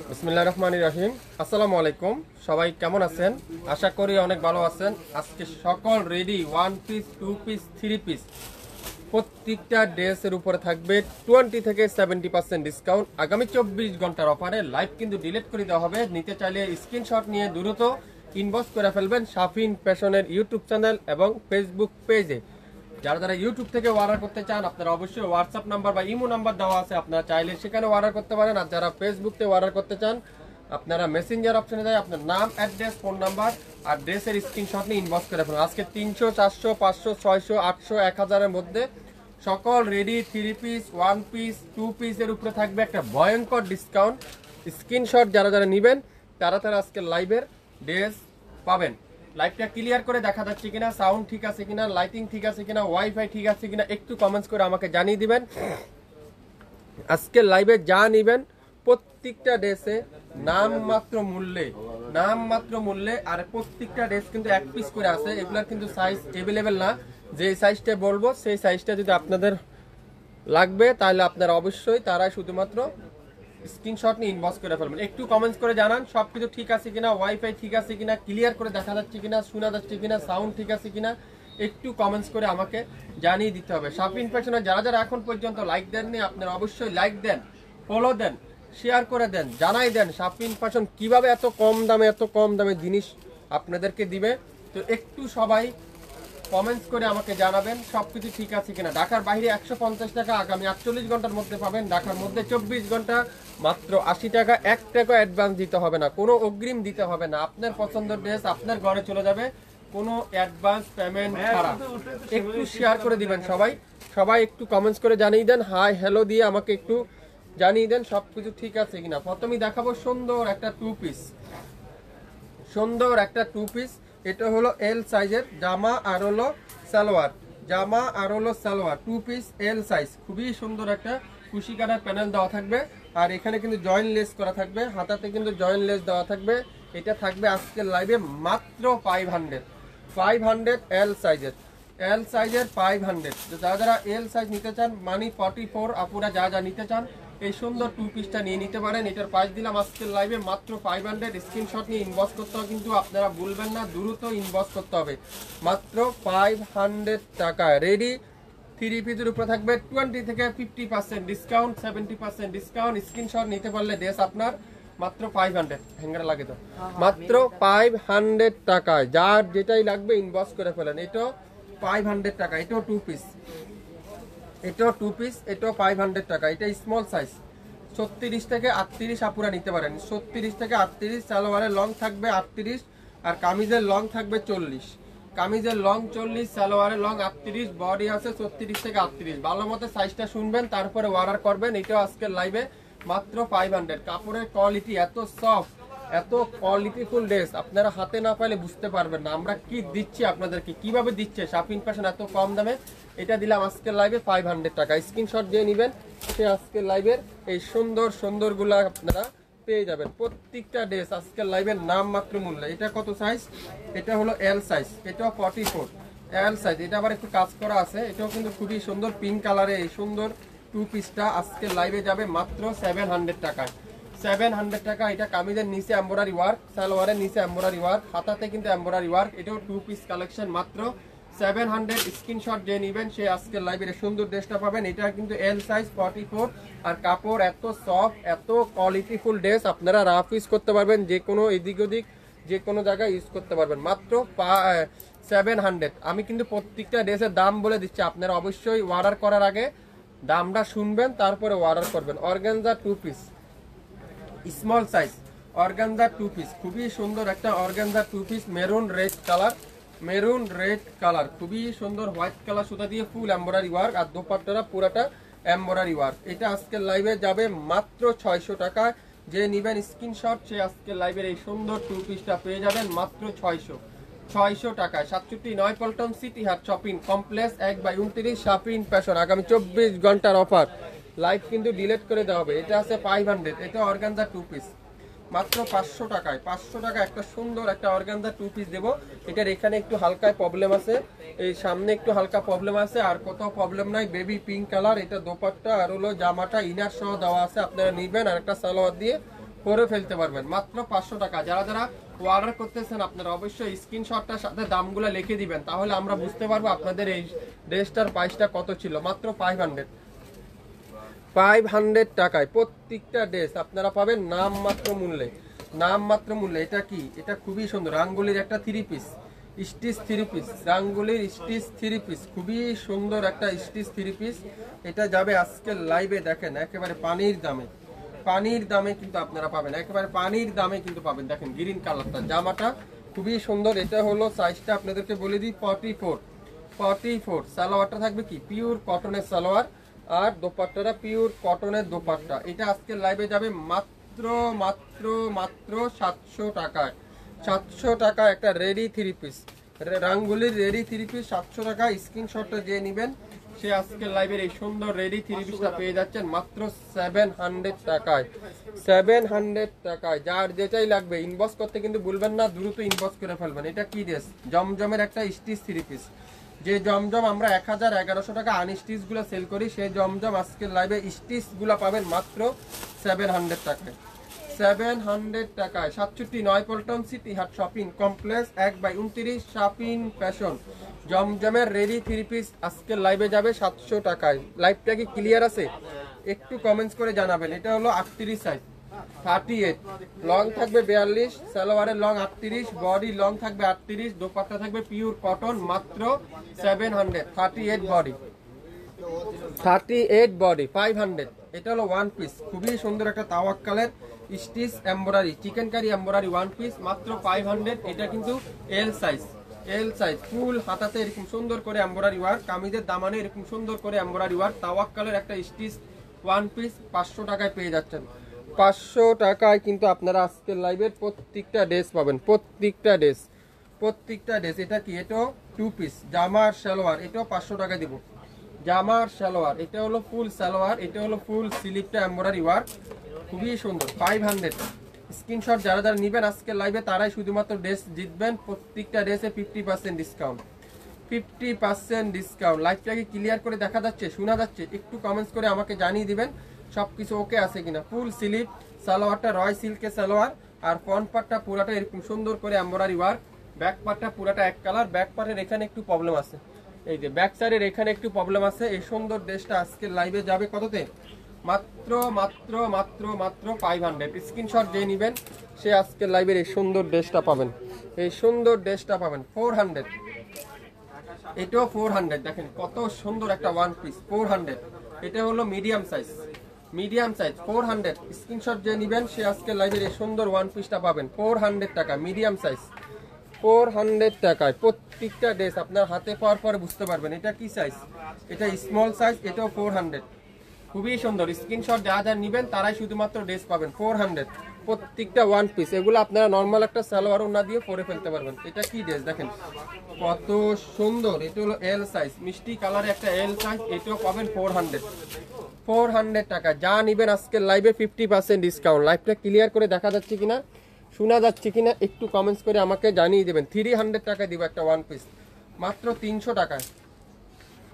বিসমিল্লাহির রহমানির রহিম। আসসালামু আলাইকুম, সবাই কেমন আছেন? আশা করি অনেক ভালো আছেন। আজকে সকল রেডি 1 পিস 2 পিস 3 পিস প্রত্যেকটা ড্রেসের উপরে থাকবে 20 থেকে 70% ডিসকাউন্ট। আগামী 24 ঘন্টার অফারে লাইভ কিন্তু ডিলিট করে দেওয়া হবে। নিতে চাইলে স্ক্রিনশট নিয়ে দ্রুত ইনবক্স করে ফেলবেন শাফিন ফ্যাশনের ইউটিউব চ্যানেল এবং ফেসবুক পেজে। যারা ইউটিউব থেকে অর্ডার করতে চান আপনারা অবশ্যই হোয়াটসঅ্যাপ নাম্বার বা ইমো নাম্বার দেওয়া আছে, আপনারা চাইলে সেখানে অর্ডার করতে পারেন। আর যারা ফেসবুক থেকে অর্ডার করতে চান আপনারা মেসেঞ্জার অপশনে যায় আপনার নাম, অ্যাড্রেস, ফোন নাম্বার আর ড্রেসের স্ক্রিনশট নিয়ে ইনবক্স করে ফেলুন। আজকে 300, 400, 500, 600, 800, 1000-এর মধ্যে সকল রেডি 3 পিস 1 পিস 2 পিসের উপরে থাকবে একটা ভয়ঙ্কর ডিসকাউন্ট। স্ক্রিনশট যারা নেবেন তারা আজকে লাইভের ড্রেস পাবেন। লাইভটা ক্লিয়ার করে দেখা যাচ্ছে কিনা, সাউন্ড ঠিক আছে কিনা, লাইটিং ঠিক আছে কিনা, ওয়াইফাই ঠিক আছে কিনা একটু কমেন্টস করে আমাকে জানিয়ে দিবেন। আজকে লাইভে যা নেবেন প্রত্যেকটা ড্রেসে নামমাত্র মূল্যে আর প্রত্যেকটা ড্রেস কিন্তু 1 পিস করে আছে। এগুলার কিন্তু সাইজ অ্যাভেলেবেল না। যে সাইজটা বলবো সেই সাইজটা যদি আপনাদের লাগবে তাহলে আপনারা অবশ্যই তারাই শুধুমাত্র স্ক্রিনশট নিয়ে ইনবক্স করে ফেলবেন। একটু কমেন্টস করে জানান সবকিছু ঠিক আছে কিনা, ওয়াইফাই ঠিক আছে কিনা, ক্লিয়ার করে দেখা যাচ্ছে কিনা, শোনা যাচ্ছে কিনা, সাউন্ড ঠিক আছে কিনা একটু কমেন্টস করে আমাকে জানিয়ে দিতে হবে। শাফিন ফ্যাশনের যারা এখন পর্যন্ত লাইক দেননি আপনারা অবশ্যই লাইক দেন, ফলো দেন, শেয়ার করে দেন, জানাই দেন শাফিন ফ্যাশন কিভাবে এত কম দামে জিনিস আপনাদেরকে দিবে। তো একটু সবাই কমেন্টস করে আমাকে জানাবেন সবকিছু ঠিক আছে কিনা। ঢাকার বাইরে 150 টাকা আগামী 48 ঘন্টার মধ্যে পাবেন। ঢাকার মধ্যে 24 ঘন্টা মাত্র 80 টাকা। 1 টাকা অ্যাডভান্স দিতে হবে না, কোনো অগ্রিম দিতে হবে না। আপনার পছন্দের ড্রেস আপনার ঘরে চলে যাবে কোনো অ্যাডভান্স পেমেন্ট ছাড়া। একটু শেয়ার করে দিবেন সবাই একটু কমেন্টস করে জানিয়ে দেন, হাই হ্যালো দিয়ে আমাকে একটু জানিয়ে দেন সবকিছু ঠিক আছে কিনা। প্রথমেই দেখাবো সুন্দর একটা 2 পিস। এটা হলো এল সাইজের জামা আর হলো সালোয়ার 2 পিস এল সাইজ। খুবই সুন্দর একটা কুশি কাটার প্যানেল দেওয়া থাকবে। আর এখানে কিন্তু জয়েন্ট লেস করা থাকবে, হাতাতে কিন্তু জয়েন্ট লেস দেওয়া থাকবে। এটা থাকবে আজকের লাইভে মাত্র 500 এল সাইজের 500। যারা এল সাইজ নিতে চান মানি 44 আপুরা যা নিতে চান এই সুন্দর 2 পিসটা নিয়ে নিতে পারেন। এটার প্রাইস দিলাম আজকের লাইভে মাত্র 500। স্ক্রিনশট নিয়ে ইনবক্স করতে হবে, কিন্তু আপনারা ভুলবেন না দ্রুত ইনবক্স করতে হবে। মাত্র 500 টাকা রেডি 3 পিসের উপরে থাকবে 20 থেকে 50% ডিসকাউন্ট, 70% ডিসকাউন্ট। স্ক্রিনশট নিতে পারলে ড্রেস আপনার মাত্র 500 হ্যাঙ্গার লাগে তো মাত্র 500 টাকায়। যার যেটাই লাগবে ইনবক্স করে ফেলেন। এটাও 500 টাকা, এটাও 2 পিস, এটাও 500 টাকা। এটা স্মল সাইজ 36 থেকে 38 আপুরা নিতে পারেন। 36 থেকে 38 সালোয়ারের লং থাকবে 38 আর কামিজের লং থাকবে 40। কামিজের লং 40, সালোয়ারের লং 38, বডি আছে 36 থেকে 38। ভালো মতো সাইজটা শুনবেন তারপরে অর্ডার করবেন। এটাও আজকের লাইভে মাত্র 500। কাপড়ের কোয়ালিটি এত সফট, এত কোয়ালিটিফুল ড্রেস আপনারা হাতে না পাইলে বুঝতে পারবেন না আমরা কি দিচ্ছি আপনাদেরকে, কিভাবে দিচ্ছে শাফিন ফ্যাশন এত কম দামে। এটা দিলাম আজকের লাইভে 500 টাকা। স্ক্রিনশট দিয়ে নেবেন, সে আজকের লাইভের এই সুন্দর গুলা আপনারা পেয়ে যাবেন। প্রত্যেকটা ড্রেস আজকের লাইভের নাম মাত্র মূল্য। এটা কত সাইজ? এটা হলো এল সাইজ, এটাও 44 এল সাইজ। এটা আবার একটু কাজ করা আছে। এটাও কিন্তু খুবই সুন্দর পিঙ্ক কালারে এই সুন্দর 2 পিসটা আজকের লাইভে যাবে মাত্র 700 টাকায়। 700 টাকা। এটা কামিজের নিচে এমব্রয়ডারি ওয়ার্ক, সালোয়ারের নিচে এমব্রয়ডারি ওয়ার্ক, হাতাতে কিন্তু এমব্রয়ডারি ওয়ার্ক। এটাও 2 পিস কালেকশন মাত্র 700। স্ক্রিনশট যে নেবেন সে আজকের লাইভের সুন্দর ড্রেসটা পাবেন। এটা কিন্তু এল সাইজ 44 আর কাপড় এত সফট, এত কোয়ালিটিফুল ড্রেস আপনারা রাফ ইউজ করতে পারবেন, যে কোনো এদিক ওদিক যে কোনো জায়গায় ইউজ করতে পারবেন মাত্র 700। আমি কিন্তু প্রত্যেকটা ড্রেসের দাম বলে দিচ্ছি, আপনারা অবশ্যই অর্ডার করার আগে দামটা শুনবেন তারপরে অর্ডার করবেন। Organza 2 piece small size, organza 2 piece খুবই সুন্দর একটা organza 2 piece maroon red colour খুবই সুন্দর। হোয়াইট কালার সুতা দিয়ে ফুল এমব্রয়ডারি ওয়ার্ক আর দোপাট্টাটা পুরাটা এমব্রয়ডারি ওয়ার্ক। এটা আজকের লাইভে যাবে মাত্র 600 টাকা। যে নিবেন স্ক্রিনশট সে আজকের লাইভের এই সুন্দর 2 পিসটা পেয়ে যাবেন মাত্র 600 টাকায়। 67 9 পল্টন সিটি হাট শপিং কমপ্লেক্স 1/29 শাফিন ফ্যাশন। আগামী 24 ঘন্টার অফার লাইভ কিন্তু ডিলিট করে দেওয়া হবে। এটা আছে 500। এটা অর্গানজা 2 পিস মাত্র 500 টাকায়। 500 টাকা একটা সুন্দর একটা অর্গানজা 2 পিস দেবো। এটার এখানে একটু হালকা প্রবলেম আছে, এই সামনে একটু হালকা প্রবলেম আছে, আর কোথাও প্রবলেম নাই। বেবি পিঙ্ক কালার, এটা দোপাট্টা আর হলো জামাটা ইনার সহ দেওয়া আছে। আপনারা নিবেন আর একটা সালোয়ার দিয়ে পরে ফেলতে পারবেন মাত্র 500 টাকা। যারা যারা অর্ডার করতেছেন আপনারা অবশ্যই স্ক্রিনশটটার সাথে দামগুলো লিখে দিবেন, তাহলে আমরা বুঝতে পারবো আপনাদের এই ড্রেসটার প্রাইসটা কত ছিল। মাত্র 500 টাকায় প্রত্যেকটা ড্রেস আপনারা পাবেন নামমাত্র মূল্যে, নামমাত্র মূল্যে। এটা কি, এটা খুবই সুন্দর রাঙ্গুলির একটা 3 পিস স্টিচ 3 পিস, রাঙ্গুলির স্টিচ 3 পিস, খুবই সুন্দর একটা স্টিচ 3 পিস। এটা যাবে আজকের লাইভে, দেখেন একেবারে পানির দামে, পানির দামে কিন্তু আপনারা পাবেন, একেবারে পানির দামে কিন্তু পাবেন। দেখেন গ্রিন কালারটা, জামাটা খুবই সুন্দর। এটা হলো সাইজটা আপনাদেরকে বলে দিই 44। সালোয়ারটা থাকবে কি পিওর কটনের সালোয়ার, আর দোপাট্টাটা পিওর কটনের দোপাট্টা। এটা আজকে লাইভে যাবে মাত্র মাত্র মাত্র 700 টাকায়। 700 টাকা একটা রেডি 3 পিস, রাঙ্গুলির রেডি 3 পিস 700 টাকা। স্ক্রিনশটটা যে নেবেন সে আজকে লাইভের এই সুন্দর রেডি 3 পিসটা পেয়ে যাচ্ছেন মাত্র 700 টাকায়। 700 টাকায়। যার যেটাই লাগবে ইনবক্স করতে কিন্তু ভুলবেন না, দ্রুত ইনবক্স করে ফেলবেন। এটা কি ড্রেস, জমজমের একটা স্টিচ 3 পিস। যে জমজম আমরা 1000-1100 টাকা আনস্টিচ গুলো সেল করি, সেই জমজম আজকের লাইভে স্টিচ গুলো পাবেন মাত্র 700 টাকায়। 700 টাকায়। 67 পল্টন সিটি হাট শপিং কমপ্লেক্স 1/29 শপিং ফ্যাশন। জমজমের রেডি 3 পিস আজকের লাইভে যাবে 700 টাকায়। লাইভটা কি ক্লিয়ার আছে একটু কমেন্টস করে জানাবেন। এটা হলো 38 সাইজ, 38 লং থাকবে 42, সালোয়ারের লং 38, বডি লং থাকবে 38, দোপাট্টা থাকবে পিওর কটন মাত্র 700। 38 বডি 500। এটা হলো 1 পিস, খুবই সুন্দর একটা তাওয়াক্কালের stitch embroidery chikankari embroidery 1 piece মাত্র 500। এটা কিন্তু এল সাইজ, এল সাইজ ফুল হাতাতে এরকম সুন্দর করে এমব্রয়ডারি ওয়ার্ক, কামিজের দামানে এরকম সুন্দর করে এমব্রয়ডারি ওয়ার্ক, তাওয়াক্কালের একটা স্টিচ 1 পিস 500 টাকায় পেয়ে যাচ্ছেন। 500 টাকায় কিন্তু আপনারা আজকের লাইভের প্রত্যেকটা ড্রেস পাবেন, প্রত্যেকটা ড্রেস। এটা কি, এটাও 2 পিস জামা আর সালোয়ার, এটাও 500 টাকা দিব। জামা আর সালোয়ার, এটা হলো ফুল সালোয়ার, এটা হলো ফুল স্লিপটা এমব্রয়ডারি ওয়ার্ক, খুবই সুন্দর। 500। স্ক্রিনশট যারা যারা নেবেন আজকের লাইভে তারাই শুধুমাত্র ড্রেস জিতবেন। প্রত্যেকটা ড্রেসে 50% ডিসকাউন্ট, 50% ডিসকাউন্ট। লাইভটাকে ক্লিয়ার করে দেখা যাচ্ছে, শোনা যাচ্ছে? একটু কমেন্টস করে আমাকে জানিয়ে দিবেন সবকিছু ওকে আছে কিনা। ফুল স্লিপ সালোয়ারটা রয় সিল্কের সালোয়ার, আর ফ্রন্ট পার্টটা পুরাটা এরকম সুন্দর করে এমব্রয়ডারি ওয়ার্ক, ব্যাক পার্টটা পুরাটা এক কালার। ব্যাক পার্টের এখানে একটু প্রবলেম আছে, এই যে ব্যাক সাইডের এখানে একটু প্রবলেম আছে। এই সুন্দর ড্রেসটা আজকে লাইভে যাবে কততে, মাত্র মাত্র মাত্র মাত্র 500। স্ক্রিনশট যে নেবেন সে আজকে লাইভের এই সুন্দর ড্রেসটা পাবেন, এই সুন্দর ড্রেসটা পাবেন 400। এটাও 400, দেখেন কত সুন্দর একটা 1 পিস 400। এটা হলো medium size, medium size 400। Screenshot যে নেবেন সে আজকে লাইভের এই সুন্দর 1 পিসটা পাবেন 400 টাকা, মিডিয়াম সাইজ 400 টাকায়। প্রত্যেকটা ড্রেস আপনার হাতে পাওয়ার পরে বুঝতে পারবেন এটা কি সাইজ। এটা স্মল সাইজ, এটাও 400, খুবই সুন্দর। স্ক্রিনশট যা যা নেবেন তারাই শুধুমাত্র ড্রেস পাবেন 400। প্রত্যেকটা 1 পিস, এগুলো আপনারা নর্মাল একটা সালোয়ার ওড়না দিয়ে পরে ফেলতে পারবেন। এটা কি ড্রেস দেখেন কত সুন্দর। এটা হলো এল সাইজ, মিষ্টি কালারে একটা এল সাইজ, এটাও পাবেন 400 টাকা। যা নেবেন আজকের লাইভে 50% ডিসকাউন্ট। লাইভটা ক্লিয়ার করে দেখা যাচ্ছে কিনা, শোনা যাচ্ছে কিনা একটু কমেন্টস করে আমাকে জানিয়ে দেবেন। 300 টাকায় দিব একটা 1 পিস মাত্র 300 টাকায়।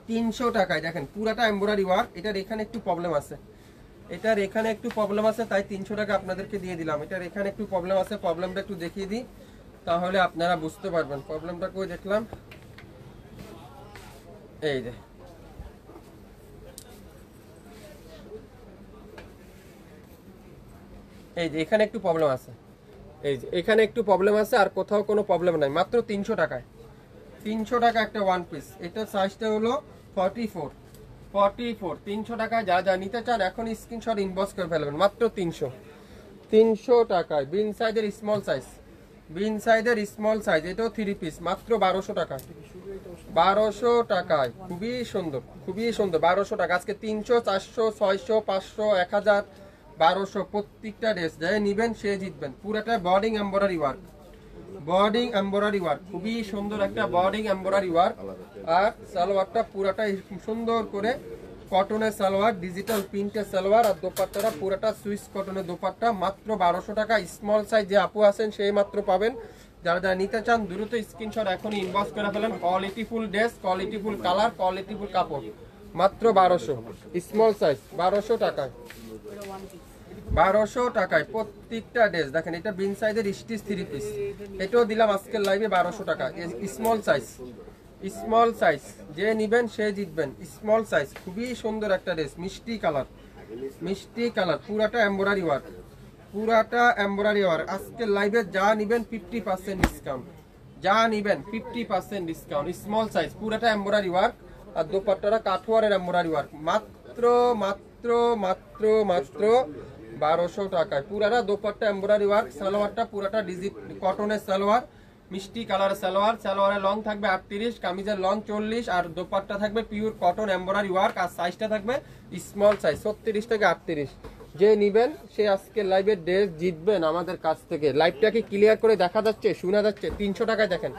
300 টাকায় দেখেন পুরাটা এমব্রয়ডারি ওয়ার্ক। এটার এখানে একটু প্রবলেম আছে, এটার এখানে একটু প্রবলেম আছে, তাই 300 টাকা আপনাদেরকে দিয়ে দিলাম। এটার এখানে একটু প্রবলেম আছে, প্রবলেমটা একটু দেখিয়ে দিই তাহলে আপনারা বুঝতে পারবেন। প্রবলেমটা কই দেখলাম, এই যে এখানে একটু প্রবলেম আছে, এই যে এখানে একটু প্রবলেম আছে, আর কোথাও কোনো প্রবলেম নাই। মাত্র 300 টাকায়, 300 টাকা একটা 1 পিস। এটার সাইজটা হলো 44। 300 টাকা। যা যা নিতে চান এখন স্ক্রিনশট ইনবক্স করে ফেলবেন মাত্র 300 টাকায়। বিন সাইজের স্মল সাইজ, বিন সাইজের স্মল সাইজ, এটাও 3 পিস মাত্র 1200 টাকা। 1200 টাকায়, খুবই সুন্দর, খুবই সুন্দর। 1200 টাকা আজকে 300, 400, 600, 500, 1000, 1200 প্রত্যেকটা ড্রেস যাই নিবেন সে জিতবেন। পুরাটা বডিং এমব্রয়ডারি ওয়ার্ক, বডিং এমব্রয়ডারি ওয়ার্ক, খুবই সুন্দর একটা বডিং এমব্রয়ডারি ওয়ার্ক। আর সালোয়ারটা পুরাটা সুন্দর করে কটনের সালোয়ার, ডিজিটাল প্রিন্টের সালোয়ার, আর দোপাট্টাটা পুরোটা সুইস কটনের দোপাট্টা, মাত্র 1200 টাকা। স্মল সাইজ যে আপু আছেন সেই মাত্র পাবেন। যারা যারা নিতে চান দ্রুত স্ক্রিনশট এখনই ইনবক্স করে ফেলেন। কোয়ালিটিফুল ড্রেস, কোয়ালিটিফুল কালার, কোয়ালিটিফুল কাপড়, মাত্র 1200। স্মল সাইজ 1200 টাকায়, 1200 টাকায় প্রত্যেকটা ড্রেস। দেখেন এটা বিন সাইজের স্টিচ 3 পিস, এটাও দিলাম আজকের লাইভে 1200 টাকা। স্মল সাইজ, স্মল সাইজ যে নিবেন সে জিতবেন। স্মল সাইজ খুবই সুন্দর একটা ড্রেস, মিষ্টি কালার, মিষ্টি কালার, পুরাটা এমব্রয়ডারি ওয়ার্ক, পুরাটা এমব্রয়ডারি ওয়ার্ক। আজকের লাইভে যা নিবেন 50% ডিসকাউন্ট, যা নিবেন 50% ডিসকাউন্ট। স্মল সাইজ পুরাটা এমব্রয়ডারি ওয়ার্ক, আর দোপাট্টাটা কাঠওয়ারের এমব্রয়ডারি ওয়ার্ক, মাত্র মাত্র মাত্র মাত্র 1200 টাকায়। পুরাটা দোপাট্টা এমব্রয়ডারি ওয়ার্ক, সালোয়ারটা পুরাটা কটনের সালোয়ার, মিষ্টি কালারের সালোয়ার। সালোয়ারের লং থাকবে 38, কামিজের লং 40, আর দোপাট্টা থাকবে পিওর কটন এমব্রয়ডারি ওয়ার্ক, আর সাইজটা থাকবে স্মল সাইজ 36 থেকে 38। যে নিবেন সে আজকে লাইভের ড্রেস জিতবেন আমাদের কাছ থেকে। লাইভটাকে ক্লিয়ার করে দেখা যাচ্ছে, শোনা যাচ্ছে? 300 টাকায় দেখেন,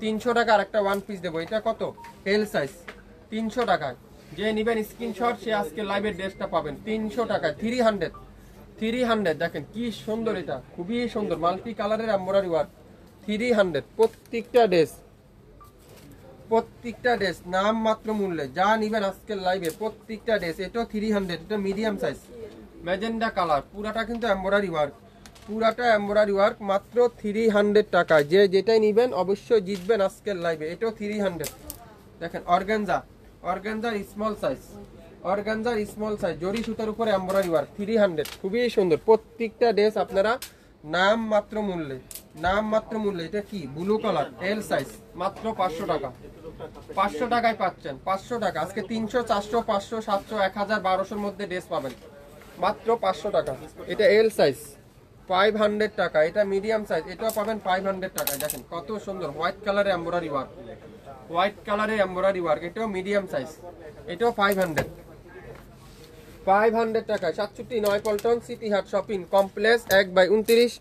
300 টাকা আর একটা ওয়ান পিস দেবো। এটা কত? এল সাইজ, 300 টাকায়। যে নিবেন স্ক্রিনশট সে আজকে লাইভের ড্রেসটা পাবেন 300 টাকায়। 300 দেখেন কি সুন্দর, এটা খুবই সুন্দর মাল্টি কালারের এমব্রয়ডারি ওয়ার্ক। 300 প্রত্যেকটা ড্রেস, প্রত্যেকটা ড্রেস নাম মাত্র মূল্যে। যা নিবেন আজকের লাইভে প্রত্যেকটা ড্রেস। এটাও 300, এটা মিডিয়াম সাইজ ম্যাজেন্ডা কালার, পুরাটা কিন্তু এমব্রয়ডারি ওয়ার্ক, পুরাটা এমব্রয়ডারি ওয়ার্ক, মাত্র 300 টাকায়। যে যেটাই নিবেন অবশ্যই জিতবেন আজকের লাইভে। এটাও 300। দেখেন organza, organza small size, organza small size, জরি সুতার উপরে এমব্রয়ডারি ওয়ার্ক, 300, খুবই সুন্দর প্রত্যেকটা ড্রেস। আপনারা নাম মাত্র মূল্যে, নাম মাত্র মূল্যে। এটা কি? ব্লু কালার, এল সাইজ, মাত্র 500 টাকা, 500 টাকায় পাচ্ছেন, 500 টাকা। আজকে 300, 400, 500, 700, 1000, 1200-র মধ্যে ড্রেস পাবেন, মাত্র 500 টাকা। এটা এল সাইজ 500 টাকা। এটা মিডিয়াম সাইজ, এটাও পাবেন 500 টাকায়। দেখেন কত সুন্দর হোয়াইট কালারের এমব্রয়ডারি ওয়ার্ক, হোয়াইট কালারের এমব্রয়ডারি ওয়ার্ক, এটাও মিডিয়াম সাইজ, এটাও 500 টাকায়। 67 নয়পল্টন সিটি হাট শপিং কমপ্লেক্স 1/29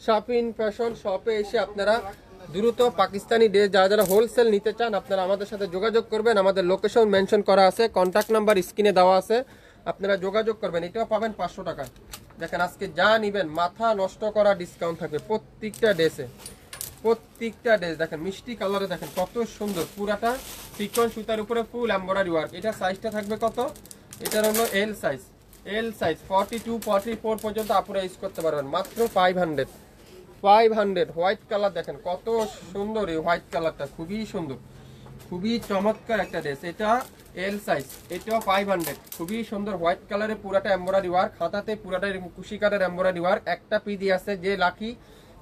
শপিং ফ্যাশন শপে এসে আপনারা দ্রুত পাকিস্তানি ড্রেস যারা যারা হোলসেল নিতে চান আপনারা আমাদের সাথে যোগাযোগ করবেন। আমাদের লোকেশন মেনশন করা আছে, কন্ট্যাক্ট নাম্বার স্ক্রিনে দেওয়া আছে, আপনারা যোগাযোগ করবেন। এটাও পাবেন 500 টাকায়। দেখেন আজকে যা নিবেন মাথা নষ্ট করা ডিসকাউন্ট থাকবে প্রত্যেকটা ড্রেসে, প্রত্যেকটা ড্রেস। দেখেন মিষ্টি কালারে, দেখেন কত সুন্দর, পুরাটা চিকন সুতার উপরে ফুল এমব্রয়ডারি ওয়ার্ক। এটা সাইজটা থাকবে কত? এটার হলো এল সাইজ, এল সাইজ 42, 44 পর্যন্ত আপনারা ইউজ করতে পারবেন, মাত্র 500। হোয়াইট কালার দেখেন কত সুন্দর, এই হোয়াইট কালারটা খুবই সুন্দর, খুবই চমৎকার একটা ড্রেস। এটা এল সাইজ, এটাও 500, খুবই সুন্দর হোয়াইট কালারে পুরাটা এমব্রয়ডারি ওয়ার্ক, হাতাতে পুরাটা কুশিকারের এমব্রয়ডারি ওয়ার্ক। একটা পিডি আছে, যে লাকি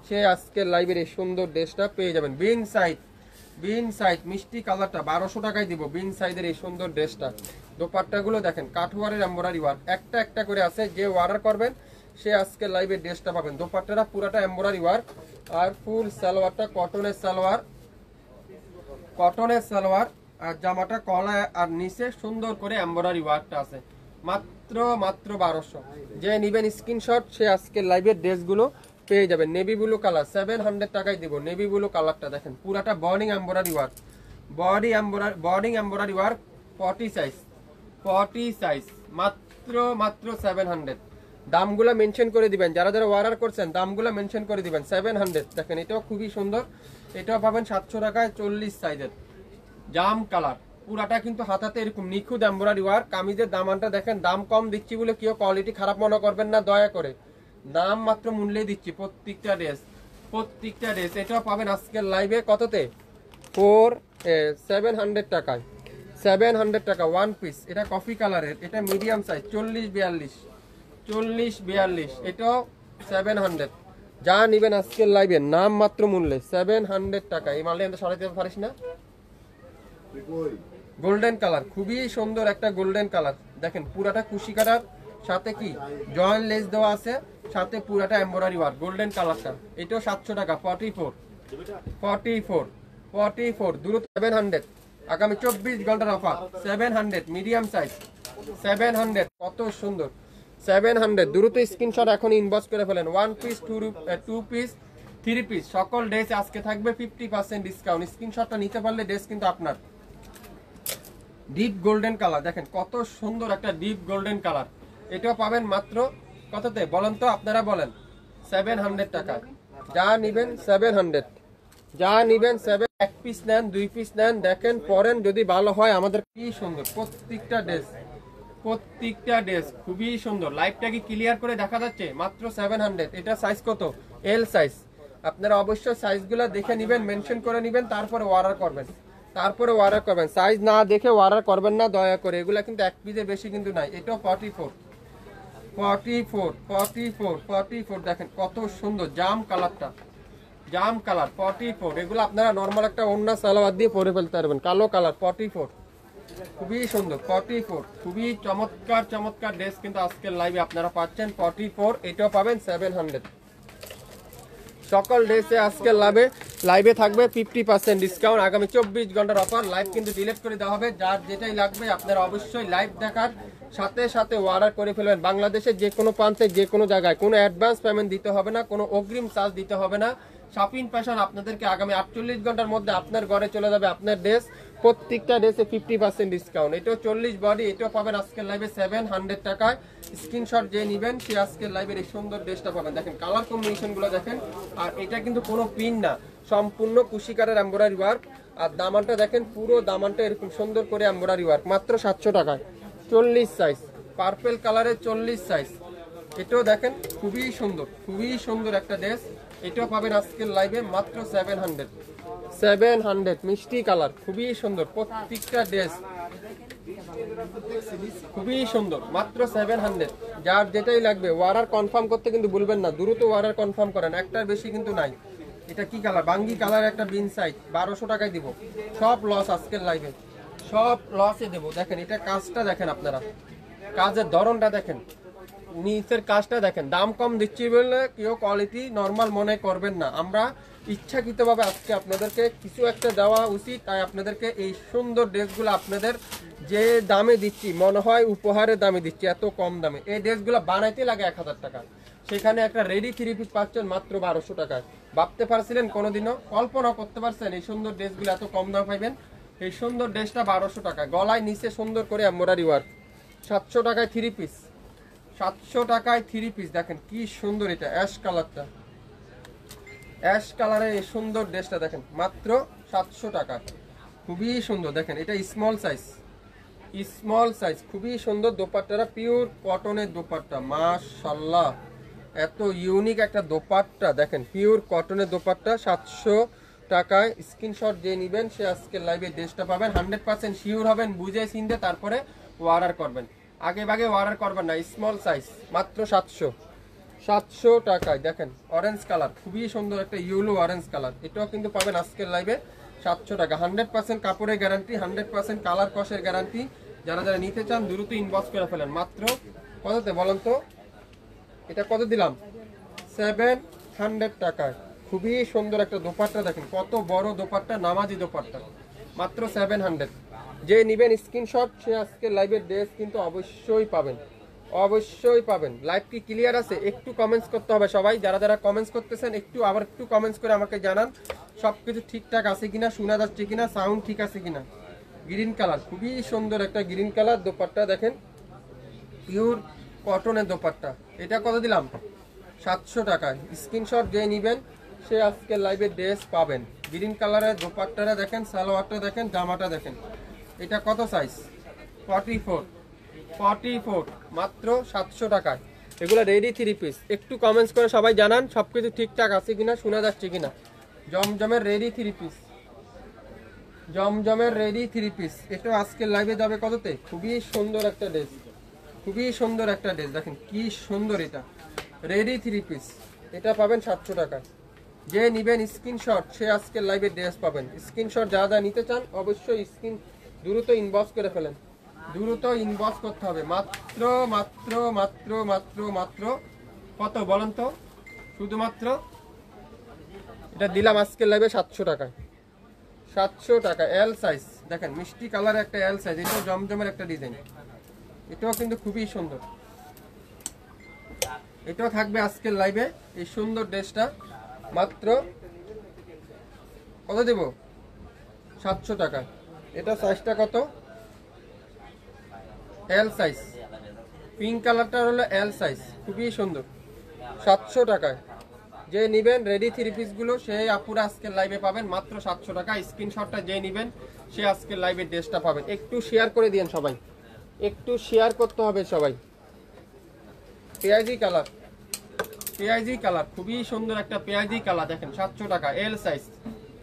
সে আজকের লাইভের এই সুন্দর ড্রেসটা পেয়ে যাবেন। বিন সাইড, বিন সাইড মিষ্টি কালারটা 1200 টাকায় দিব। বিন সাইডের এই সুন্দর ড্রেসটা, দোপাট্টাগুলো দেখেন কাঠওয়ারের এমব্রয়ডারি ওয়ার্ক, একটা একটা করে আছে। যে অর্ডার করবেন সে আজকে লাইভে ড্রেসটা পাবেন। দোপাট্টাটা পুরাটা এমব্রয়ডারি ওয়ার্ক, আর ফুল সালোয়ারটা কটনের সালোয়ার, কটনের সালোয়ার, আর জামাটা কলা আর নিচে সুন্দর করে এমব্রয়ডারি ওয়ার্কটা আছে, মাত্র মাত্র 1200। যে নিবেন স্ক্রিনশট সে আজকে লাইভের ড্রেসগুলো পেয়ে যাবেন। নেভি ব্লু কালার 700 টাকায় দিব। নেভি ব্লু কালারটা দেখেন পুরাটা bordering embroidery work, bordering embroidery work, 40 size, 40 size, মাত্র মাত্র 700। দামগুলো মেনশন করে দিবেন, যারা যারা অর্ডার করছেন দামগুলো মেনশন করে দিবেন। 700 দেখেন, এটাও খুবই সুন্দর, এটাও পাবেন 700 টাকায়। 40 সাইজের জাম কালার, পুরাটা কিন্তু হাতাতে এরকম নিখুঁত এমব্রয়ডারি ওয়ার্ক। কামিজের দামানটা দেখেন, দাম কম দিচ্ছি বলে কেউ কোয়ালিটি খারাপ মনে করবেন না দয়া করে, দাম মাত্র মূল্যে দিচ্ছি প্রত্যেকটা ড্রেস, প্রত্যেকটা ড্রেস। এটাও পাবেন আজকের লাইভে কততে? 700 টাকায়, 700 টাকা ওয়ান পিস। এটা কফি কালারের, এটা মিডিয়াম সাইজ 40-42, এটাও 700। যা নিবেন আজকের লাইভে নাম মাত্র মূল্যে 700 টাকা। এই মালে আমরা সাড়ে দিতে পারিস না। গোল্ডেন কালার, খুবই সুন্দর একটা গোল্ডেন কালার, দেখেন পুরাটা কুশি কাটার সাথে কি জয়েন্ট লেস দেওয়া আছে, সাথে পুরাটা এমব্রয়ডারি ওয়ার্ক, গোল্ডেন কালারটা। এটাও 700 টাকা, 44 দূরত্ব 700। আগামী 24 ঘন্টার অফার 700, মিডিয়াম সাইজ 700, কত সুন্দর 700। দ্রুত স্ক্রিনশট এখন ইনবক্স করে ফেলেন। 1 পিস, 2 পিস, 3 পিস, সকল ড্রেস আজকে থাকবে 50% ডিসকাউন্ট। স্ক্রিনশটটা নিতে পারলে ড্রেস কিন্তু আপনার। ডিপ গোল্ডেন কালার, দেখেন কত সুন্দর একটা ডিপ গোল্ডেন কালার। এটাও পাবেন মাত্র কততে বলেন তো, আপনারা বলেন। 700 টাকায় যা নিবেন 700, যা নিবেন 7। এক পিস নেন, 2 পিস নেন, দেখেন পরেন, যদি ভালো হয় আমাদের। কি সুন্দর প্রত্যেকটা ড্রেস, প্রত্যেকটা ড্রেস খুবই সুন্দর। লাইভটা কি ক্লিয়ার করে দেখা যাচ্ছে? মাত্র 700। এটা সাইজ কত? L size. আপনারা অবশ্যই সাইজগুলো দেখে নেবেন, মেনশন করে নেবেন, তারপরে অর্ডার করবেন, তারপরে অর্ডার করবেন। সাইজ না দেখে অর্ডার করবেন না দয়া করে, এগুলা কিন্তু এক পিসের বেশি কিন্তু নাই। এটাও 44 দেখেন কত সুন্দর জাম কালারটা, জাম কালার 44। এগুলো আপনারা নর্মাল একটা ওন্না সালোয়ার দিয়ে পরে ফেলতে পারবেন। কালো কালার 44, খুবই সুন্দর 44। খুবই চমৎকার চমৎকার ড্রেস কিন্তু আজকের লাইভে আপনারা পাচ্ছেন 44। এটাও পাবেন 700। সকল ড্রেসে আজকের লাইভে থাকবে 50% ডিসকাউন্ট। আগামী 24 ঘন্টার অফার। লাইভ কিন্তু ডিলিট করে দেওয়া হবে। যার যেটাই লাগবে আপনারা অবশ্যই লাইভ দেখার সাথে সাথে অর্ডার করে ফেলবেন। বাংলাদেশের যে কোনো প্রান্তে যে কোনো জায়গায় কোনো অ্যাডভান্স পেমেন্ট দিতে হবে না, কোনো অগ্রিম চার্জ দিতে হবে না। শপিং ফ্যাশন আপনাদেরকে আগামী 48 ঘন্টার মধ্যে আপনার ঘরে চলে যাবে আপনার ড্রেস। প্রত্যেকটা ড্রেসে 50% ডিসকাউন্ট। এটাও 40 বডি, এটাও পাবেন আজকের লাইভে 700 টাকায়। স্ক্রিনশট যে নেবেন সে আজকের লাইভের এই সুন্দর ড্রেসটা পাবেন। দেখেন কালার কম্বিনেশনগুলো দেখেন। আর এটা কিন্তু কোনো পিন না, সম্পূর্ণ কুশিকারের এমব্রয়ডারি ওয়ার্ক। আর দামানটা দেখেন, পুরো দামানটা এরকম সুন্দর করে এমব্রয়ডারি ওয়ার্ক, মাত্র 700 টাকায়। 40 সাইজ, পার্পল কালারের 40 সাইজ। এটাও দেখেন খুবই সুন্দর, খুবই সুন্দর একটা ড্রেস। এটাও পাবেন আজকের লাইভে মাত্র 700। মিষ্টি কালার, খুবই সুন্দর প্রত্যেকটা ড্রেস, খুবই সুন্দর, মাত্র 700। যার যেটাই লাগবে অর্ডার কনফার্ম করতে কিন্তু ভুলবেন না, দ্রুত অর্ডার কনফার্ম করেন, একটার বেশি কিন্তু নাই। এটা কি কালার? বাঙ্গি কালার একটা বিন সাইজ, 1200 টাকায় দিব। সব লস আজকের লাইভে, সব লসে দেবো। দেখেন এটা কাজটা দেখেন, আপনারা কাজের ধরনটা দেখেন, নিচের কাজটা দেখেন। দাম কম দিচ্ছি বলে কেউ কোয়ালিটি নরমাল মনে করবেন না। আমরা ইচ্ছাকৃতভাবে আজকে আপনাদেরকে কিছু একটা দেওয়া উচিত, তাই আপনাদেরকে এই সুন্দর ড্রেসগুলো আপনাদের যে দামে দিচ্ছি মনে হয় উপহারের দামে দিচ্ছি, এত কম দামে। এই ড্রেসগুলো বানাইতে লাগে 1000 টাকা, সেখানে একটা রেডি 3 পিস পাচ্ছেন মাত্র 1200 টাকায়। ভাবতে পারছিলেন কোনোদিনও? কল্পনা করতে পারছেন এই সুন্দর ড্রেসগুলো এত কম দাম পাইবেন? এই সুন্দর ড্রেসটা 1200 টাকা, গলায় নিচে সুন্দর করে এমব্রয়ডারি ওয়ার্ক। 700 টাকায় 3 পিস, 700 টাকায় 3 পিস। দেখেন কি সুন্দর, এটা অ্যাশ কালারটা, অ্যাশ কালারের এই সুন্দর ড্রেসটা দেখেন মাত্র 700 টাকা, খুবই সুন্দর। দেখেন এটা স্মল সাইজ, স্মল সাইজ, খুবই সুন্দর। দোপাট্টাটা পিওর কটনের দোপাট্টা, মাশাআল্লাহ এত ইউনিক একটা দোপাট্টা। দেখেন পিওর কটনের দোপাট্টা, 700 টাকায়। স্ক্রিনশট যে নেবেন সে আজকের লাইভে ড্রেসটা পাবেন। 100% শিওর হবেন, বুঝে চিনতে তারপরে অর্ডার করবেন, আগে ভাগে অর্ডার করবেন না। স্মল সাইজ মাত্র 700 টাকায়। দেখেন অরেঞ্জ কালার, খুবই সুন্দর একটা ইয়েলো অরেঞ্জ কালার। এটাও কিন্তু পাবেন আজকের লাইভে 700 টাকা। 100% কাপড়ের গ্যারান্টি, 100% কালার কষের গ্যারান্টি। যারা যারা নিতে চান দ্রুত ইনবক্স করে ফেলেন। মাত্র কততে বলেন তো? এটা কত দিলাম? 700 টাকায়। খুবই সুন্দর একটা দোপাট্টা, দেখেন কত বড় দোপাট্টা, নামাজি দোপাট্টা, মাত্র 700। যে নিবেন স্ক্রিনশট সে আজকে লাইভের ড্রেস কিন্তু অবশ্যই পাবেন, অবশ্যই পাবেন। লাইভ কি ক্লিয়ার আছে? একটু কমেন্টস করতে হবে সবাই, যারা যারা কমেন্টস করতেছেন একটু আবার একটু কমেন্টস করে আমাকে জানান সবকিছু ঠিকঠাক আছে কিনা, শোনা যাচ্ছে কিনা, সাউন্ড ঠিক আছে কিনা। গ্রিন কালার, খুবই সুন্দর একটা গ্রিন কালার দোপাট্টা, দেখেন পিওর কটনের দোপাট্টা। এটা কত দিলাম? 700 টাকায়। স্ক্রিনশট যে নিবেন সে আজকে লাইভে ড্রেস পাবেন। গ্রিন কালারের দোপাট্টাটা দেখেন, সালোয়ারটা দেখেন, জামাটা দেখেন। এটা কত সাইজ? 44, মাত্র 700 টাকায়। এগুলো রেডি 3 পিস। একটু কমেন্টস করে সবাই জানান সবকিছু ঠিকঠাক আছে কিনা, শোনা যাচ্ছে কিনা। জমজমের রেডি 3 পিস, জমজমের রেডি 3 পিস। এটা আজকের লাইভে যাবে কততে? খুবই সুন্দর একটা ড্রেস, খুবই সুন্দর একটা ড্রেস। দেখেন কি সুন্দর, এটা রেডি 3 পিস। এটা পাবেন 700 টাকায়। যে নিবেন স্ক্রিনশট সে আজকের লাইভে ড্রেস পাবেন। স্ক্রিনশট যা যা নিতে চান অবশ্যই দ্রুত ইনবক্স করে ফেলেন, দ্রুত ইনবক্স করতে হবে। মাত্র মাত্র মাত্র মাত্র মাত্র কত বলেন তো? শুধুমাত্র এটা দিলাম আজকের লাইভে 700 টাকায়, 700 টাকা। এল সাইজ, দেখেন মিষ্টি কালার একটা এল সাইজ। এটাও জমজমের একটা ডিজাইন, এটাও কিন্তু খুবই সুন্দর। এটাও থাকবে আজকের লাইভে এই সুন্দর ড্রেসটা। মাত্র কত দেব? 700 টাকা। এটা সাইজটা কত? এল সাইজ, পিঙ্ক কালারটা হলো এল সাইজ, খুবই সুন্দর। 700 টাকায় যে নিবেন রেডি থ্রি পিসগুলো সেই আপুরা আজকের লাইভে পাবেন মাত্র 700 টাকা। স্ক্রিনশটটা যে নিবেন সে আজকের লাইভে ড্রেসটা পাবেন। একটু শেয়ার করে দিন সবাই, একটু শেয়ার করতে হবে সবাই। পেঁয়াজি কালার, পেঁয়াজি কালার, খুবই সুন্দর একটা পেঁয়াজি কালার দেখেন 700 টাকা এল সাইজ,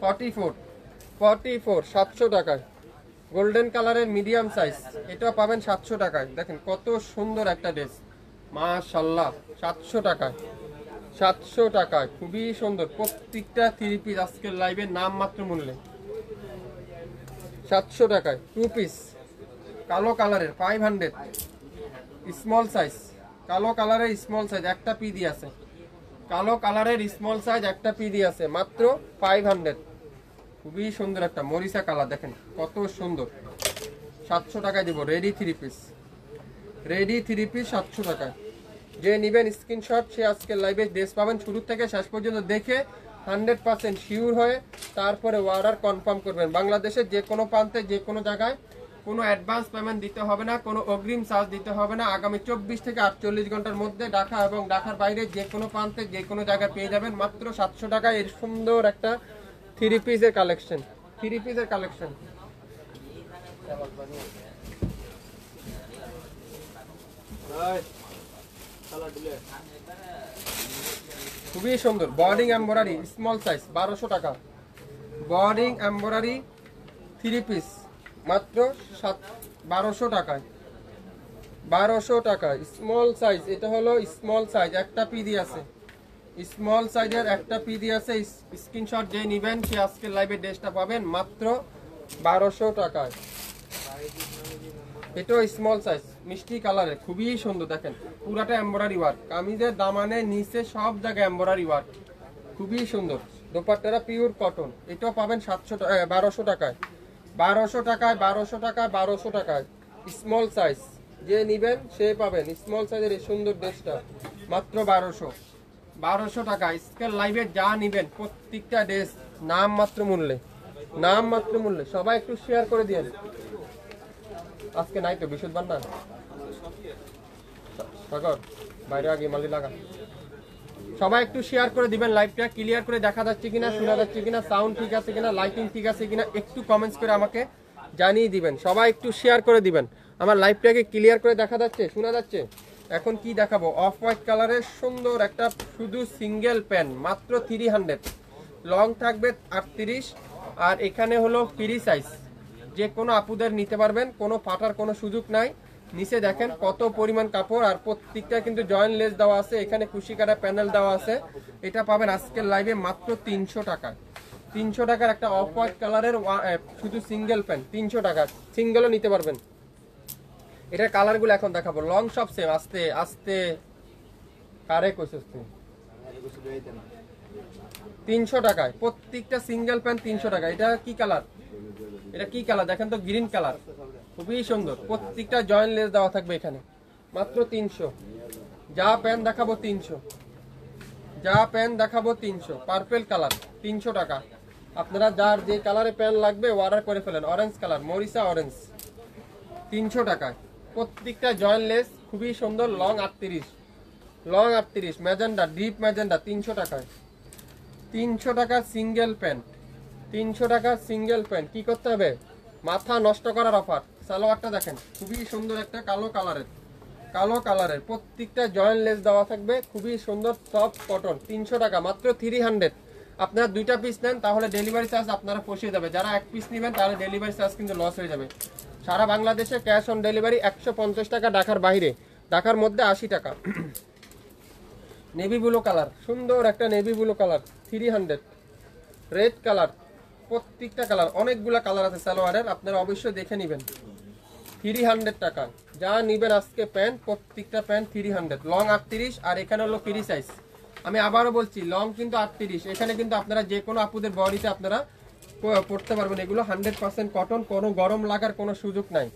44 700 টাকায়। গোল্ডেন কালারের মিডিয়াম সাইজ, এটাও পাবেন 700 টাকায়। দেখেন কত সুন্দর একটা ড্রেস, মাশাআল্লাহ। 700 টাকায়, 700 টাকায় খুবই সুন্দর প্রত্যেকটা থ্রি পিস আজকের লাইভে নাম মাত্র মূল্যে। 700 টাকায় টু পিস কালো কালারের 500 স্মল সাইজ, কালো কালারের স্মল সাইজ একটা পি দিয়ে আছে, কালো কালারের স্মল সাইজ একটা পি দিয়ে আছে মাত্র 500। খুবই সুন্দর একটা মরিচা কালার দেখেন কত সুন্দর। 700 টাকায় দিব ready three piece, ready three piece 700 টাকায়। যে নিবেন স্ক্রিনশট সে আজকের লাইভে ড্রেস পাবেন। শুরু থেকে শেষ পর্যন্ত দেখে 100% শিওর হয়ে তারপরে অর্ডার কনফার্ম করবেন। বাংলাদেশের যে কোনো প্রান্তে যে কোনো জায়গায় কোনো অ্যাডভান্স পেমেন্ট দিতে হবে না, কোনো অগ্রিম চার্জ দিতে হবে না। আগামী 24 থেকে 48 ঘন্টার মধ্যে ঢাকা এবং ঢাকার বাইরে যে কোনো প্রান্তে যে কোনো জায়গায় পেয়ে যাবেন মাত্র 700 টাকায়। এর সুন্দর একটা থ্রি পিসের কালেকশন, থ্রি পিসের কালেকশন। খুবই সুন্দর বর্ডিং এমব্রয়ডারি স্মল সাইজ 1200 টাকা, বর্ডিং এমব্রয়ডারি থ্রি পিস মাত্র 1200 টাকায়, 1200 টাকায় স্মল সাইজ। এটা হলো স্মল সাইজ একটা পি দিয়ে আছে, স্মল সাইজের একটা পি দিয়ে আছে। স্ক্রিনশট যে নেবেন সে আজকের লাইভে ড্রেসটা পাবেন মাত্র 1200 টাকায়। এটাও স্মল সাইজ মিষ্টি কালারের খুবই সুন্দর দেখেন পুরাটা এমব্রয়ডারি ওয়ার্ক, কামিজের দামানে নিচে সব জায়গায় এমব্রয়ডারি ওয়ার্ক, খুবই সুন্দর। দোপাট্টাটা পিওর কটন, এটাও পাবেন 1200 টাকায়, 1200 টাকায়, 1200 টাকায়, 1200 টাকায় স্মল সাইজ। যে নিবেন সে পাবেন স্মল সাইজের এই সুন্দর ড্রেসটা মাত্র 1200 টাকা। আজকের লাইভে যা নিবেন প্রত্যেকটা ড্রেস নাম মাত্র মূল্যে, নাম মাত্র মূল্যে। সবাই একটু শেয়ার করে দিয়েন। আজকে নাই তো বিশুদ্ধ না সাগর বাইরে আগে মালি লাগা। সবাই একটু শেয়ার করে দিবেন। লাইভটা ক্লিয়ার করে দেখা যাচ্ছে কিনা, শোনা যাচ্ছে কিনা, সাউন্ড ঠিক আছে কিনা, লাইটিং ঠিক আছে কিনা একটু কমেন্টস করে আমাকে জানিয়ে দিবেন। সবাই একটু শেয়ার করে দিবেন। আমার লাইভটাকে ক্লিয়ার করে দেখা যাচ্ছে, শোনা যাচ্ছে? এখন কি দেখাবো, অফ হোয়াইট কালারের সুন্দর একটা শুধু সিঙ্গেল প্যান্ট মাত্র 300, লং থাকবে 38 আর এখানে হলো ফ্রি সাইজ। যে কোনো আপুদের নিতে পারবেন, কোনো ফাটার কোনো সুযোগ নাই। নিচে দেখেন কত পরিমাণ কাপড় আর প্রত্যেকটা কিন্তু জয়েন্ট লেস দেওয়া আছে, এখানে কুশি কাটা প্যানেল দেওয়া আছে। এটা পাবেন আজকের লাইভে মাত্র 300 টাকা। 300 টাকার একটা অফ হোয়াইট কালারের শুধু সিঙ্গেল প্যান্ট 300 টাকা, সিঙ্গেলও নিতে পারবেন। এটার কালারগুলো এখন দেখাবো। লং সব সেম, আস্তে আস্তে কারে কইছস তুই? 300 টাকায় প্রত্যেকটা সিঙ্গেল প্যান্ট 300 টাকা। এটা কি কালার? এটা কি কালার দেখেন তো, গ্রিন কালার, খুবই সুন্দর। প্রত্যেকটা জয়েন্ট লেস দেওয়া থাকবে এখানে মাত্র 300। যা প্যান্ট দেখাবো 300, যা প্যান্ট দেখাবো 300। পার্পল কালার 300 টাকা। আপনারা যার যে কালারে প্যান্ট লাগবে অর্ডার করে ফেলেন। অরেঞ্জ কালার, মরিচা অরেঞ্জ 300 টাকায়। প্রত্যেকটা জয়েন্ট লেস খুবই সুন্দর। Long 38, long 38 magenta, deep magenta 300 টাকায়। 300 টাকা সিঙ্গেল প্যান্ট, 300 টাকা সিঙ্গেল প্যান্ট। কি করতে হবে? মাথা নষ্ট করার অফার। সালোয়ারটা দেখেন খুবই সুন্দর একটা কালো কালারের, কালো কালারের প্রত্যেকটা জয়েন্ট লেস দেওয়া থাকবে, খুবই সুন্দর সফট কটন। 300 টাকা মাত্র 300। আপনারা দুইটা পিস নেন তাহলে ডেলিভারি চার্জ আপনারা পৌঁছে যাবে। যারা এক পিস নেবেন তাহলে ডেলিভারি চার্জ কিন্তু লস হয়ে যাবে। সারা বাংলাদেশে ক্যাশ অন ডেলিভারি 150 টাকা, ঢাকার বাইরে, ঢাকার মধ্যে 80 টাকা। নেভি ব্লু কালার, সুন্দর একটা navy blue colour 300। Red colour, প্রত্যেকটা কালার, অনেকগুলা কালার আছে সালোয়ারের, আপনারা অবশ্যই দেখে নেবেন। 300 টাকা যা নিবেন আজকে প্যান্ট, প্রত্যেকটা প্যান্ট 300। লং 38 আর এখানে হলো ফ্রি সাইজ। আমি আবারও বলছি লং কিন্তু 38। এখানে কিন্তু আপনারা যে কোনো আপুদের বডিতে আপনারা পড়তে পারবেন। এগুলো 100% কটন, কোনো গরম লাগার কোনো সুযোগ নাই।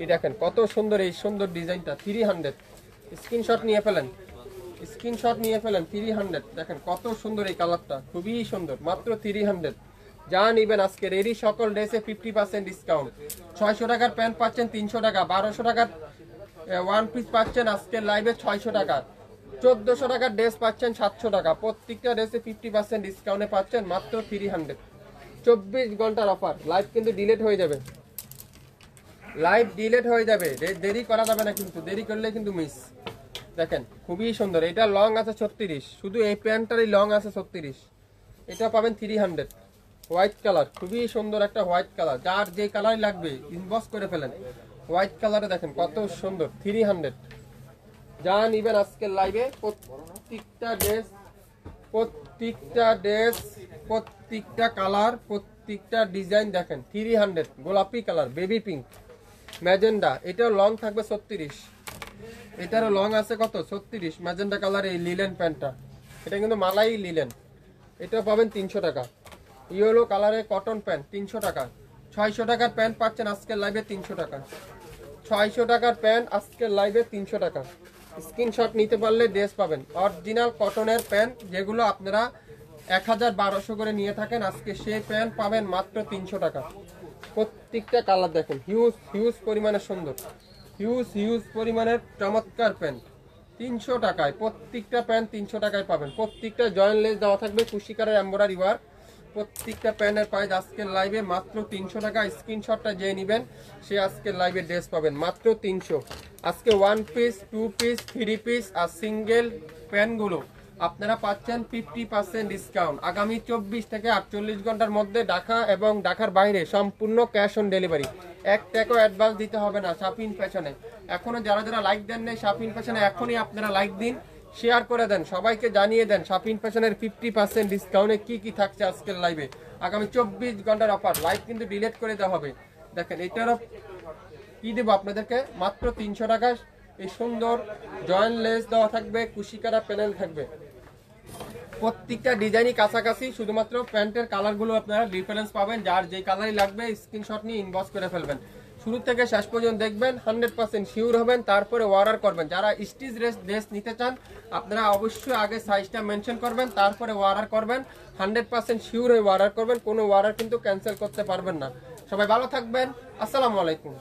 এই দেখেন কত সুন্দর এই সুন্দর ডিজাইনটা 300। স্ক্রিনশট নিয়ে ফেলেন, স্ক্রিনশট নিয়ে ফেলেন। 300 দেখেন কত সুন্দর এই কালারটা, খুবই সুন্দর মাত্র 300। যা নিবেন আজকের এরই সকল ড্রেসে 50% ডিসকাউন্ট। 600 টাকার প্যান্ট পাচ্ছেন 300 টাকা, 1200 টাকার ওয়ান পিস পাচ্ছেন আজকে লাইভে 600 টাকা। 1400 টাকার ড্রেস পাচ্ছেন 700 টাকা। প্রত্যেকটা ড্রেসে 50% ডিসকাউন্টে পাচ্ছেন মাত্র 300। 24 ঘন্টার অফার। লাইভ কিন্তু ডিলেট হয়ে যাবে, লাইভ ডিলেট হয়ে যাবে, দেরি করা যাবে না কিন্তু, দেরি করলে কিন্তু মিস। দেখেন খুবই সুন্দর, এটা লং আছে 36, শুধু এই প্যান্টটারই লং আছে 36। এটা পাবেন 300। হোয়াইট কালার, খুবই সুন্দর একটা হোয়াইট কালার, যার যে কালারই লাগবে ইনবক্স করে ফেলেন। হোয়াইট কালারে দেখেন কত সুন্দর, 300। যা নিবেন আজকের লাইভে প্রত্যেকটা ড্রেস, প্রত্যেকটা কালার, প্রত্যেকটা ডিজাইন দেখেন 300। গোলাপি কালার, বেবি পিঙ্ক, ম্যাজেন্ডা, এটাও লং থাকবে 36। এটারও লং আছে কত 36। ম্যাজেন্ডা কালার এই লিলেন প্যান্টটা, এটা কিন্তু মালাই লিলেন, এটাও পাবেন 300 টাকা। ইয়েলো কালারে কটন প্যান্ট 300 টাকা। 600 টাকার প্যান্ট পাচ্ছেন আজকের লাইভে 300 টাকা। 600 টাকার প্যান্ট আজকের লাইভে 300 টাকা। স্ক্রিনশট নিতে পারলে ড্রেস পাবেন। অরিজিনাল কটনের প্যান্ট যেগুলো আপনারা 1000-1200 করে নিয়ে থাকেন, আজকে সেই প্যান্ট পাবেন মাত্র 300 টাকা। প্রত্যেকটা কালার দেখেন হিউজ পরিমাণে সুন্দর, হিউজ পরিমাণের চমৎকার প্যান্ট 300 টাকায়। প্রত্যেকটা প্যান্ট 300 টাকায় পাবেন। প্রত্যেকটা জয়েন্ট লেস দেওয়া থাকবে, কুশিকারের এমব্রয়ডারি ওয়ার্ক। প্রত্যেকটা প্যান্টের প্রাইস আজকের লাইভে মাত্র 300 টাকা। স্ক্রিনশটটা যে নেবেন সে আজকের লাইভে ড্রেস পাবেন মাত্র 300। আজকে 1 পিস, 2 পিস, 3 পিস আর সিঙ্গেল প্যান্টগুলো আপনারা পাচ্ছেন 50% ডিসকাউন্ট। আগামী 24 থেকে 48 ঘন্টার মধ্যে ঢাকা এবং ঢাকার বাইরে সম্পূর্ণ ক্যাশ অন ডেলিভারি। 1 টাকাও অ্যাডভান্স দিতে হবে না। শাপিং ফ্যাশনে এখনো যারা লাইক দেন নাই, শাপিং ফ্যাশনে এখনই আপনারা লাইক দিন, শেয়ার করে দেন, সবাইকে জানিয়ে দেন শাপিং ফ্যাশনের 50% ডিসকাউন্টে কি থাকছে আজকের লাইভে। আগামী 24 ঘন্টার অফার, লাইভ কিন্তু ডিলিট করে দেওয়া হবে। দেখেন এটারও কি দেবো আপনাদেরকে মাত্র 300 টাকা। এই সুন্দর জয়েন্ট লেস দেওয়া থাকবে, কুশিকারা প্যানেল থাকবে, প্রত্যেকটা ডিজাইনই কাছাকাছি। শুধুমাত্র প্যান্টের কালারগুলো আপনারা ডিফারেন্স পাবেন। যার যে কালারই লাগবে স্ক্রিনশট নিয়ে ইনবক্স করে ফেলবেন। শুরু থেকে শেষ পর্যন্ত দেখবেন, 100% শিওর হবেন, তারপরে অর্ডার করবেন। যারা স্টিচ ড্রেস নিতে চান আপনারা অবশ্যই আগে সাইজটা মেনশন করবেন, তারপরে অর্ডার করবেন। 100% শিওর হয়ে অর্ডার করবেন, কোনো অর্ডার কিন্তু ক্যান্সেল করতে পারবেন না। সবাই ভালো থাকবেন, আসসালামু আলাইকুম।